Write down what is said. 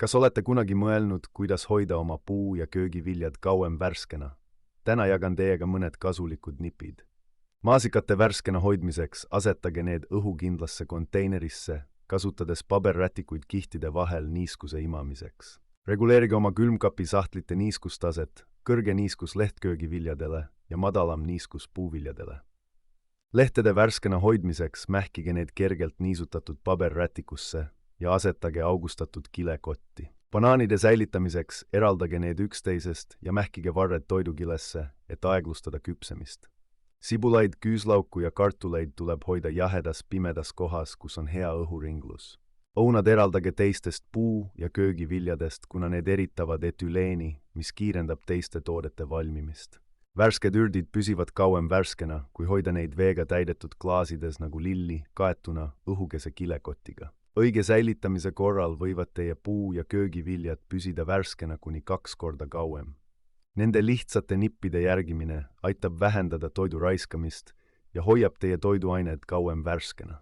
Kas olete kunagi mõelnud, kuidas hoida oma puu- ja köögiviljad kauem värskena? Täna jagan teiega mõned kasulikud nipid. Maasikate värskena hoidmiseks asetage need õhukindlasse konteinerisse, kasutades paberrätikuid kihtide vahel niiskuse imamiseks. Reguleerige oma külmkapi sahtlite niiskustaset, kõrge niiskus lehtköögiviljadele ja madalam niiskus puuviljadele. Lehtede värskena hoidmiseks mähkige need kergelt niisutatud paberrätikusse ja asetage augustatud kilekotti. Banaanide säilitamiseks eraldage need üksteisest ja mähkige varred toidukilesse, et aeglustada küpsemist. Sibulaid, küüslauku ja kartuleid tuleb hoida jahedas pimedas kohas, kus on hea õhuringlus. Õunad eraldage teistest puu- ja köögiviljadest, kuna need eritavad etüleeni, mis kiirendab teiste toodete valmimist. Värsked ürdid püsivad kauem värskena, kui hoida neid veega täidetud klaasides nagu lilli, kaetuna õhukese kilekotiga. Õige säilitamise korral võivad teie puu- ja köögiviljad püsida värskena kuni 2 korda kauem. Nende lihtsate nippide järgimine aitab vähendada toidu raiskamist ja hoiab teie toiduained kauem värskena.